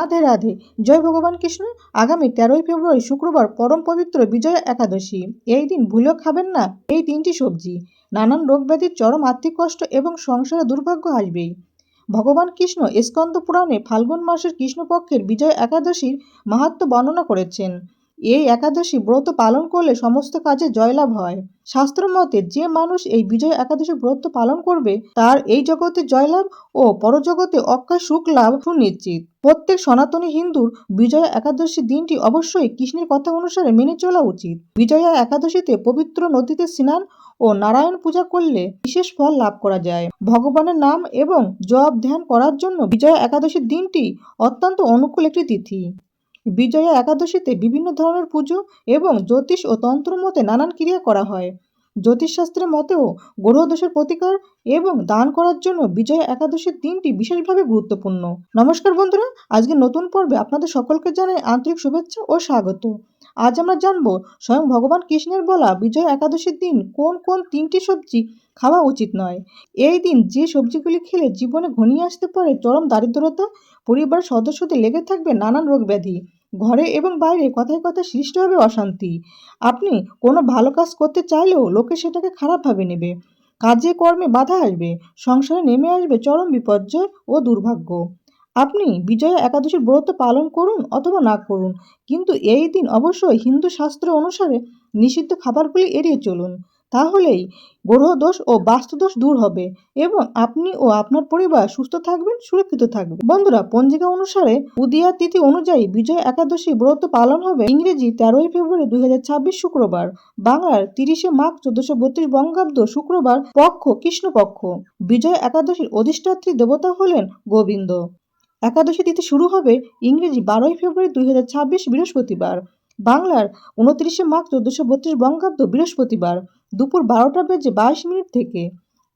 রাধে রাধে। জয় ভগবান কৃষ্ণ। আগামী 13ই ফেব্রুয়ারি শুক্রবার পরম পবিত্র বিজয়া একাদশী। এই দিন ভুলেও খাবেন না এই তিনটি সবজি। নানান রোগ ব্যাধির চরম আর্থিক কষ্ট এবং সংসারে দুর্ভাগ্য আসবেই। ভগবান কৃষ্ণ স্কন্দ পুরাণে ফাল্গুন মাসের কৃষ্ণপক্ষের বিজয়া একাদশীর মাহাত্ম্য বর্ণনা করেছেন। এই একাদশী ব্রত পালন করলে সমস্ত কাজে জয়লাভ হয়। শাস্ত্র মতে যে মানুষ এই বিজয়া একাদশী ব্রত পালন করবে তার এই জগতে জয়লাভ ও পরজগতে অক্ষয় সুখ লাভ সুনিশ্চিত। প্রত্যেক সনাতনী হিন্দুর বিজয়া একাদশী দিনটি অবশ্যই কৃষ্ণের কথা অনুসারে মেনে চলা উচিত। বিজয়া একাদশীতে পবিত্র নদীতে স্নান ও নারায়ণ পূজা করলে বিশেষ ফল লাভ করা যায়। ভগবানের নাম এবং জপ ধ্যান করার জন্য বিজয়া একাদশীর দিনটি অত্যন্ত অনুকূল একটি তিথি। বিজয়া একাদশীতে বিভিন্ন ধরনের পুজো এবং জ্যোতিষ ও তন্ত্র মতে নানান ক্রিয়া করা হয়। জ্যোতিষশাস্ত্রের মতেও গ্রহদোষের প্রতিকার এবং দান করার জন্য বিজয়া একাদশীর দিনটি বিশেষভাবে গুরুত্বপূর্ণ। নমস্কার বন্ধুরা, আজকে নতুন পর্বে আপনাদের সকলকে জানাই আন্তরিক শুভেচ্ছা ও স্বাগত। আজ আমরা জানবো স্বয়ং ভগবান কৃষ্ণের বলা বিজয়া একাদশীর দিন কোন কোন তিনটি সবজি খাওয়া উচিত নয়। এই দিন যে সবজিগুলি খেলে জীবনে ঘনিয়ে আসতে পারে চরম দারিদ্রতা, পরিবারের সদস্যদের লেগে থাকবে নানান রোগ ব্যাধি, ঘরে এবং বাইরে কথায় কথায় সৃষ্টি হবে অশান্তি। আপনি কোনো ভালো কাজ করতে চাইলেও লোকে সেটাকে খারাপভাবে নেবে, কাজে কর্মে বাধা আসবে, সংসারে নেমে আসবে চরম বিপর্যয় ও দুর্ভাগ্য। আপনি বিজয়া একাদশীর ব্রত পালন করুন অথবা না করুন, কিন্তু এই দিন অবশ্যই হিন্দু শাস্ত্র অনুসারে নিষিদ্ধ খাবারগুলি এড়িয়ে চলুন। তাহলেই গ্রহদোষ ও বাস্তুদোষ দূর হবে এবং আপনি ও আপনার পরিবার সুস্থ থাকবেন, সুরক্ষিত থাকবেন। বন্ধুরা, পঞ্জিকা অনুসারে উদিয়া তিথি অনুযায়ী বিজয়া একাদশী ব্রত পালন হবে ইংরেজি 13ই ফেব্রুয়ারি 2026 শুক্রবার, বাংলার 30শে মাঘ 1432 বঙ্গাব্দ শুক্রবার পক্ষ কৃষ্ণপক্ষ। বিজয়া একাদশীর অধিষ্ঠাত্রী দেবতা হলেন গোবিন্দ। একাদশী তিথি শুরু হবে ইংরেজি 12ই ফেব্রুয়ারি 2026 বৃহস্পতিবার, বাংলার 29শে মাঘ 1432 বঙ্গাব্দ বৃহস্পতিবার দুপুর 12:22 থেকে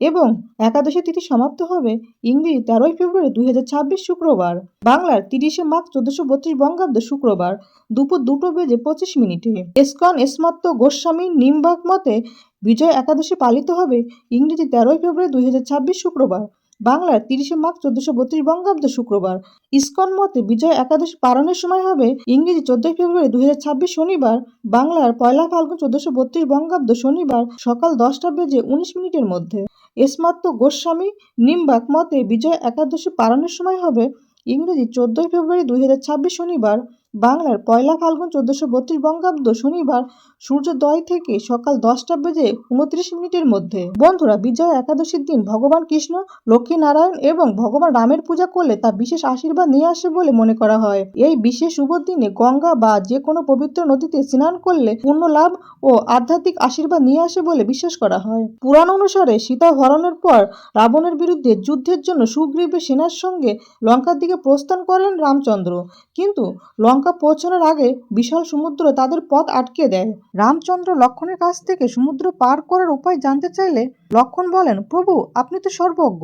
এবং একাদশী তিথি সমাপ্ত হবে ইংরেজি 13ই ফেব্রুয়ারি 2026 শুক্রবার, বাংলার 30শে মাঘ 1432 বঙ্গাব্দ শুক্রবার দুপুর 2:25। ইসকন স্মার্ত গোস্বামী নিম্বাক মতে বিজয়া একাদশী পালিত হবে ইংরেজি 13ই ফেব্রুয়ারি 2026 শুক্রবার, বাংলার 30শে মাঘ 1432 বঙ্গাব্দ শুক্রবার। ইসকন মতে বিজয়া একাদশী পালনের সময় হবে ইংরেজি 14ই ফেব্রুয়ারি 2026 শনিবার, বাংলার 1লা ফাল্গুন 1432 বঙ্গাব্দ শনিবার সকাল 10:19 মধ্যে। স্মার্ত গোস্বামী নিম্বাক মতে বিজয়া একাদশী পালনের সময় হবে ইংরেজি 14ই ফেব্রুয়ারি 2026 শনিবার, বাংলার 1লা ফাল্গুন 1432 বঙ্গাব্দ শনিবার সূর্যোদয় থেকে সকাল 10:29 মধ্যে। বন্ধুরা, বিজয়া একাদশীর দিন ভগবান কৃষ্ণ, লক্ষ্মী নারায়ণ এবং ভগবান রামের পূজা করলে তা বিশেষ আশীর্বাদ নিয়ে আসে বলে মনে করা হয়। এই বিশেষ শুভ দিনে গঙ্গা বা যে কোনো পবিত্র নদীতে স্নান করলে পুণ্য লাভ ও আধ্যাত্মিক আশীর্বাদ নিয়ে আসে বলে বিশ্বাস করা হয়। পুরাণ অনুসারে সীতা হরণের পর রাবণের বিরুদ্ধে যুদ্ধের জন্য সুগ্রীবের সেনার সঙ্গে লঙ্কার দিকে প্রস্থান করেন রামচন্দ্র, কিন্তু লঙ্কা পৌঁছানোর আগে বিশাল সমুদ্র তাদের পথ আটকে দেয়। রামচন্দ্র লক্ষ্মণের কাছ থেকে সমুদ্র পার করার উপায় জানতে চাইলে লক্ষ্মণ বলেন, প্রভু আপনি তো সর্বজ্ঞ,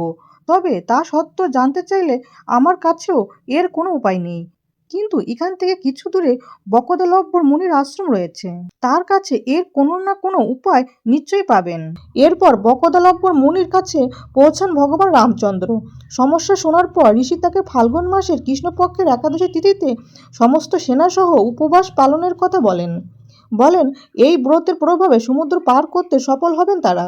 তবে তা সত্ত্বেও জানতে চাইলে আমার কাছেও এর কোনো উপায় নেই। কিন্তু এখান থেকে কিছু দূরে বকদলব্য মুনির আশ্রম রয়েছে, তার কাছে এর কোনো না কোনো উপায় নিশ্চয়ই পাবেন। এরপর বকদলব্য মুনির কাছে পৌঁছান ভগবান রামচন্দ্র। সমস্যা শোনার পর ঋষি তাকে ফাল্গুন মাসের কৃষ্ণপক্ষের একাদশী তিথিতে সমস্ত সেনাসহ উপবাস পালনের কথা বলেন এই ব্রতের প্রভাবে সমুদ্র পার করতে সফল হবেন তারা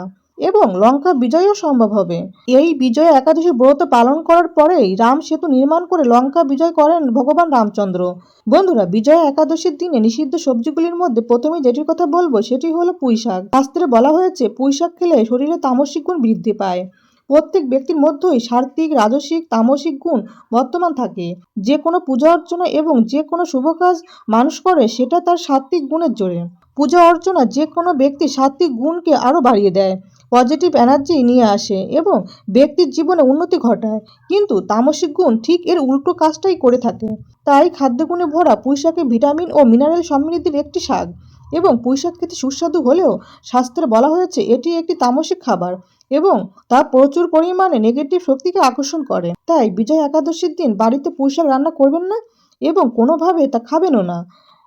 এবং লঙ্কা বিজয়ও সম্ভব হবে। এই বিজয়া একাদশী ব্রত পালন করার পরেই রাম সেতু নির্মাণ করে লঙ্কা বিজয় করেন ভগবান রামচন্দ্র। বন্ধুরা, বিজয়া একাদশীর দিনে নিষিদ্ধ সবজিগুলির মধ্যে প্রথমে যেটির কথা বলবো সেটি হলো পুঁইশাক। শাস্ত্রে বলা হয়েছে পুঁইশাক খেলে শরীরে তামসিক গুণ বৃদ্ধি পায়। প্রত্যেক ব্যক্তির মধ্যেই সাত্ত্বিক, রাজসিক, তামসিক গুণ বর্তমান থাকে। যে কোনো পূজা অর্চনা এবং যে কোনো শুভ কাজ মানুষ করে সেটা তার সাত্ত্বিক গুণের জোরে। পূজা অর্চনা যে কোনো ব্যক্তির সাত্ত্বিক গুণকে আরও বাড়িয়ে দেয়, পজিটিভ এনার্জি নিয়ে আসে এবং ব্যক্তির জীবনে উন্নতি ঘটায়, কিন্তু তামসিক গুণ ঠিক এর উল্টো কাজটাই করে থাকে। তাই খাদ্যগুণে ভরা পুঁইশাকে ভিটামিন ও মিনারেল সমৃদ্ধির একটি শাক এবং পুঁইশাক খেতে সুস্বাদু হলেও শাস্ত্রে বলা হয়েছে এটি একটি তামসিক খাবার এবং তা প্রচুর পরিমাণে নেগেটিভ শক্তিকে আকর্ষণ করে। তাই বিজয়া একাদশীর দিন বাড়িতে পুঁইশাক রান্না করবেন না এবং কোনোভাবে তা খাবেনও না।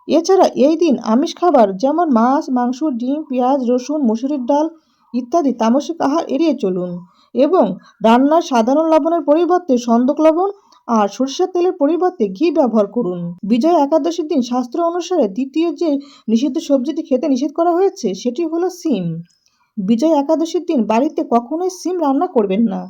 এছাড়া এই দিন আমিষ খাবার যেমন মাছ, মাংস, ডিম, পেঁয়াজ, রসুন, মসুরির ডাল ইত্যাদি তামসিক আহার এড়িয়ে চলুন এবং রান্নার সাধারণ লবণের পরিবর্তে সন্দক লবণ আর সরিষার তেলের পরিবর্তে ঘি ব্যবহার করুন। বিজয়া একাদশীর দিন শাস্ত্র অনুসারে দ্বিতীয় যে নিষিদ্ধ সবজিটি খেতে নিষেধ করা হয়েছে সেটি হলো শিম। বিজয়া একাদশীর দিন বাড়িতে কখনোই শিম রান্না করবেন না।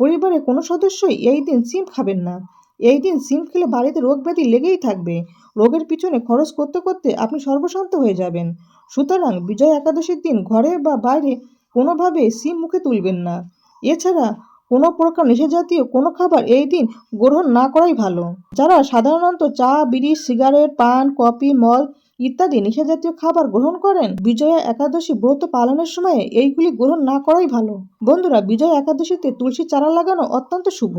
পরিবারের কোনো সদস্যই এই দিন শিম খাবেন না। এই দিন শিম খেলে বাড়িতে রোগ ব্যাধি লেগেই থাকবে। রোগের পিছনে খরচ করতে করতে আপনি সর্বশান্ত হয়ে যাবেন। সুতরাং বিজয়া একাদশীর দিন ঘরে বা বাইরে কোনোভাবে শিম মুখে তুলবেন না। এছাড়া কোনো প্রকার নেশাজাতীয় কোনো খাবার এই দিন গ্রহণ না করাই ভালো। যারা সাধারণত চা, বিড়ি, সিগারেট, পান, কফি, মদ ইত্যাদি নেশাজাতীয় খাবার গ্রহণ করেন, বিজয়া একাদশী ব্রত পালনের সময় এইগুলি গ্রহণ না করাই ভালো। বন্ধুরা, বিজয়া একাদশীতে তুলসী চারা লাগানো অত্যন্ত শুভ।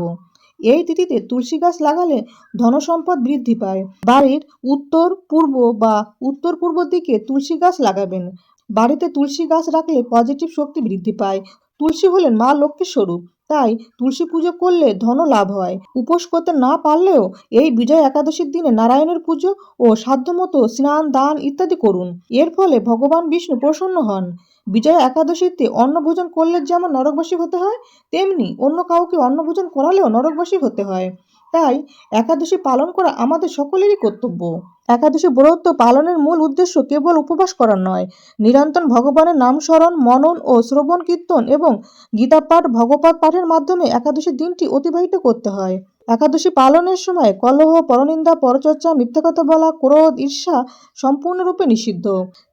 এই তিথিতে তুলসী গাছ লাগালে ধনসম্পদ বৃদ্ধি পায়। বাড়ির উত্তর পূর্ব বা উত্তর পূর্ব দিকে তুলসী গাছ লাগাবেন। বাড়িতে তুলসী গাছ রাখলে পজিটিভ শক্তি বৃদ্ধি পায়। তুলসী হলেন মা লক্ষ্মীর স্বরূপ, তাই তুলসী পুজো করলে ধন লাভ হয়। উপোস করতে না পারলেও এই বিজয়া একাদশীর দিনে নারায়ণের পুজো ও সাধ্যমতো স্নান, দান ইত্যাদি করুন। এর ফলে ভগবান বিষ্ণু প্রসন্ন হন। বিজয়া একাদশীতে অন্নভোজন করলে যেমন নরকবাসী হতে হয়, তেমনি অন্য কাউকে অন্নভোজন করালেও নরকবাসী হতে হয়। তাই একাদশী পালন করা আমাদের সকলেরই কর্তব্য। একাদশী ব্রত পালনের মূল উদ্দেশ্য কেবল উপবাস করা নয়, নিরন্তর ভগবানের নাম স্মরণ, মনন ও শ্রবণ কীর্তন এবং গীতা পাঠ, ভগবত পাঠের মাধ্যমে একাদশীর দিনটি অতিবাহিত করতে হয়। একাদশী পালনের সময় কলহ, পরনিন্দা, পরচর্চা, মিথ্যা কথা বলা, ক্রোধ, ঈর্ষা সম্পূর্ণরূপে নিষিদ্ধ।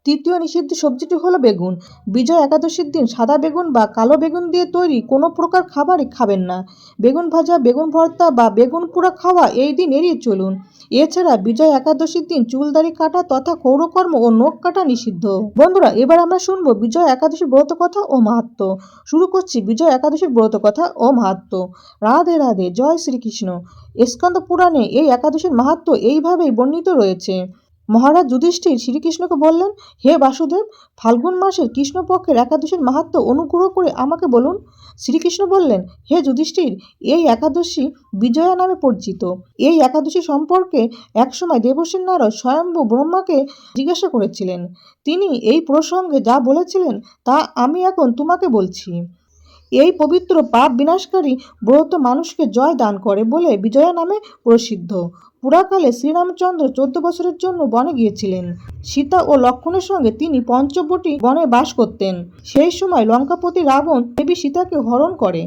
তৃতীয় নিষিদ্ধ সবজিটি হলো বেগুন। বিজয়া একাদশীর দিন সাদা বেগুন বা কালো বেগুন দিয়ে তৈরি কোনো প্রকার খাবারই খাবেন না। বেগুন ভাজা, বেগুন ভর্তা বা বেগুন পোড়া খাওয়া এই দিন এড়িয়ে চলুন। এছাড়া বিজয়া একাদশীর দিন চুলদাড়ি কাটা তথা ক্ষৌরকর্ম ও নখ কাটা নিষিদ্ধ। বন্ধুরা, এবার আমরা শুনবো বিজয়া একাদশীর ব্রত কথা ও মাহাত্ম্য। শুরু করছি বিজয়া একাদশীর ব্রত কথা ও মাহাত্ম্য। রাধে রাধে, জয় শ্রীকৃষ্ণ। স্কন্দ পুরাণে এই একাদশীর মাহাত্ম্য এইভাবেই বর্ণিত রয়েছে। মহারাজ যুধিষ্ঠির শ্রীকৃষ্ণকে বললেন, হে বাসুদেব, ফাল্গুন মাসের কৃষ্ণপক্ষের একাদশীর মাহাত্ম্য অনুগ্রহ করে আমাকে বলুন। শ্রীকৃষ্ণ বললেন, হে যুধিষ্ঠির, এই একাদশী বিজয়া নামে পরিচিত। এই একাদশী সম্পর্কে একসময় দেবর্ষি নারদ স্বয়ম্ভু ব্রহ্মাকে জিজ্ঞাসা করেছিলেন। তিনি এই প্রসঙ্গে যা বলেছিলেন তা আমি এখন তোমাকে বলছি। এই পবিত্র পাপ বিনাশকারী ব্রত মানুষকে জয় দান করে বলে বিজয়া নামে প্রসিদ্ধ। পুরাকালে শ্রীরামচন্দ্র 14 বছরের জন্য বনে গিয়েছিলেন। সীতা ও লক্ষ্মণের সঙ্গে তিনি পঞ্চবটী বনে বাস করতেন। সেই সময় লঙ্কাপতি রাবণ দেবী সীতাকে হরণ করে।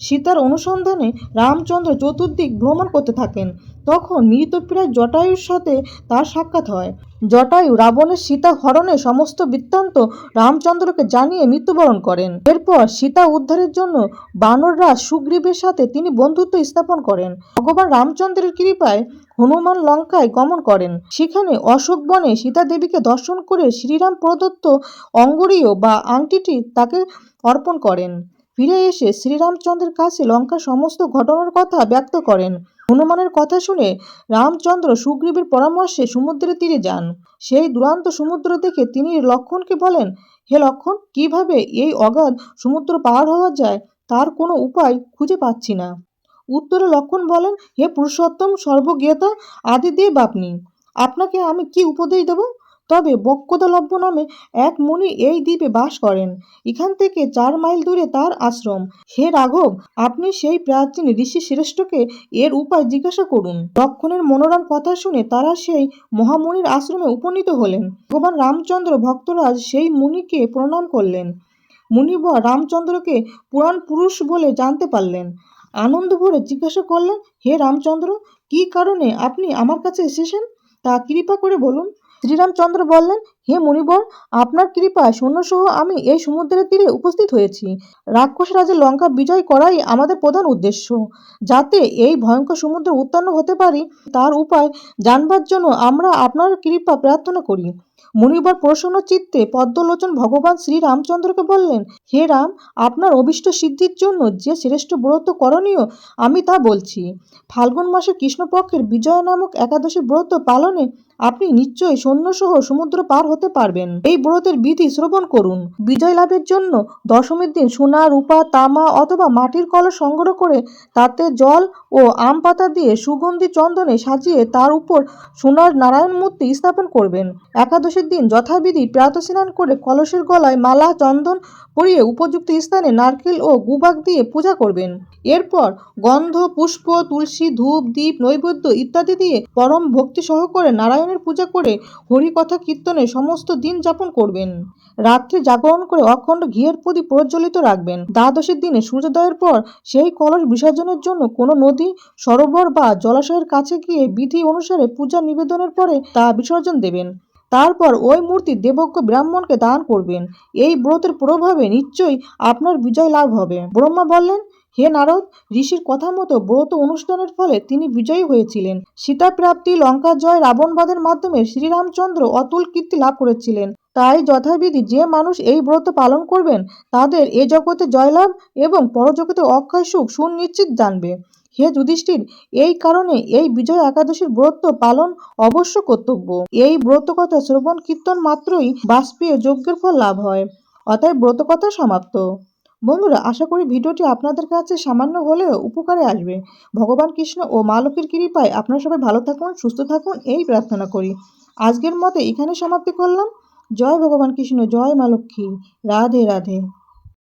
সীতার অনুসন্ধানে রামচন্দ্র চতুর্দিক ভ্রমণ করতে থাকেন। তখন মৃতপ্রায় জটায়ুর সাথে তার সাক্ষাৎ হয়। জটায়ু রাবণের সীতা হরণের সমস্ত বৃত্তান্ত রামচন্দ্রকে জানিয়ে মৃত্যুবরণ করেন। এরপর সীতা উদ্ধারের জন্য বানররাজ সুগ্রীবের সাথে তিনি বন্ধুত্ব স্থাপন করেন। ভগবান রামচন্দ্রের কৃপায় হনুমান লঙ্কায় গমন করেন। সেখানে অশোক বনে সীতা দেবীকে দর্শন করে শ্রীরাম প্রদত্ত অঙ্গুরীয় বা আংটিটি তাকে অর্পণ করেন। ফিরে এসে শ্রীরামচন্দ্রের কাছে লঙ্কার সমস্ত ঘটনার কথা ব্যক্ত করেন। হনুমানের কথা শুনে রামচন্দ্র সুগ্রীবের পরামর্শে সমুদ্রের তীরে যান। সেই দুরন্ত সমুদ্র দেখে তিনি লক্ষ্মণকে বলেন, হে লক্ষ্মণ, কিভাবে এই অগাধ সমুদ্র পার হওয়া যায় তার কোনো উপায় খুঁজে পাচ্ছি না। উত্তরে লক্ষ্মণ বলেন, হে পুরুষোত্তম, সর্বজ্ঞতা, আদিদেব আপনি, আপনাকে আমি কি উপদেশ দেব? তবে বক্কদলভ্য নামে এক মুনি এই দ্বীপে বাস করেন। এখান থেকে 4 মাইল দূরে তার আশ্রম। হে রাঘব, আপনি সেই প্রাচীন ঋষি শ্রেষ্ঠকে এর উপায় জিজ্ঞাসা করুন। লক্ষ্মণের মনোরম কথা শুনে তারা সেই মহামুনির আশ্রমে উপনীত হলেন। ভগবান রামচন্দ্র ভক্তরাজ সেই মুনিকে প্রণাম করলেন। মুনিবর রামচন্দ্রকে পুরাণ পুরুষ বলে জানতে পারলেন। আনন্দ ভরে জিজ্ঞাসা করলেন, হে রামচন্দ্র, কি কারণে আপনি আমার কাছে এসেছেন তা কৃপা করে বলুন। শ্রীরামচন্দ্র বললেন, হে মুনিবর, আপনার কৃপায় সৈন্যসহ আমি এই সমুদ্রের তীরে উপস্থিত হয়েছি। রাক্ষস রাজের লঙ্কা বিজয় করাই আমাদের প্রধান উদ্দেশ্য। যাতে এই ভয়ঙ্কর সমুদ্র উত্তীর্ণ হতে পারি তার উপায় জানবার জন্য আমরা আপনার কৃপা প্রার্থনা করি। মুনিবর প্রসন্ন চিত্তে পদ্মলোচন ভগবান শ্রীরামচন্দ্রকে বললেন, হে রাম, আপনার অভীষ্ট সিদ্ধির জন্য যে শ্রেষ্ঠ ব্রত করণীয় আমি তা বলছি। ফাল্গুন মাসে কৃষ্ণপক্ষের বিজয়া নামক একাদশী ব্রত পালনে আপনি নিশ্চয়ই সৈন্যসহ সমুদ্র পার হতে হতে পারবেন। এই ব্রতের বিধি শ্রবণ করুন। বিজয় লাভের জন্য দশমীর দিন সোনা, রূপা, তামা অথবা মাটির কলস সংগ্রহ করে তাতে জল ও আম পাতা দিয়ে সুগন্ধি চন্দনে সাজিয়ে তার উপর সোনার নারায়ণ মূর্তি স্থাপন করবেন। একাদশীর দিন যথাবিধি প্রাতঃস্নান করে কলসের গলায় মালা, চন্দন পরিয়ে উপযুক্ত স্থানে নারকেল ও গুবাক দিয়ে পূজা করবেন। এরপর গন্ধ, পুষ্প, তুলসী, ধূপ, দীপ, নৈবেদ্য ইত্যাদি দিয়ে পরম ভক্তি সহকারে নারায়ণের পূজা করে হরিকথা কীর্তনে সমস্ত দিন যাপন করবেন। রাত্রে জাগরণ করে অখণ্ড ঘিয়ের প্রদীপ প্রজ্বলিত রাখবেন। দ্বাদশীর দিনে সূর্যোদয়ের পর সেই কলস বিসর্জনের জন্য কোনো নদী, সরোবর বা জলাশয়ের কাছে গিয়ে বিধি অনুসারে পূজা নিবেদনের পরে তা বিসর্জন দেবেন। তারপর ওই মূর্তি দেবজ্ঞ ব্রাহ্মণকে দান করবেন। এই ব্রতের প্রভাবে নিশ্চয়ই আপনার বিজয় লাভ হবে। ব্রহ্মা বললেন, হে নারদ, ঋষির কথা মতো ব্রত অনুষ্ঠানের ফলে তিনি বিজয়ী হয়েছিলেন। সীতা প্রাপ্তি, লঙ্কা জয়, রাবণবধের মাধ্যমে শ্রীরামচন্দ্র অতুল কীর্তি লাভ করেছিলেন। তাই যথাবিধি যে মানুষ এই ব্রত পালন করবেন তাদের এ জগতে জয়লাভ এবং পরজগতে অক্ষয় সুখ সুনিশ্চিত জানবে। হে যুধিষ্ঠির, এই কারণে এই বিজয় একাদশীর ব্রত পালন অবশ্য কর্তব্য। এই ব্রত কথা শ্রবণ কীর্তন মাত্রই বাষ্পীয় যজ্ঞের ফল লাভ হয়। অতএব ব্রত কথা সমাপ্ত। বন্ধুরা, আশা করি ভিডিওটি আপনাদের কাছে সামান্য হলেও উপকারে আসবে। ভগবান কৃষ্ণ ও মা লক্ষ্মীর কৃপায় আপনারা সবাই ভালো থাকুন, সুস্থ থাকুন, এই প্রার্থনা করি। আজকের মতো এখানে সমাপ্তি করলাম। জয় ভগবান কৃষ্ণ, জয় মা লক্ষ্মী। রাধে রাধে।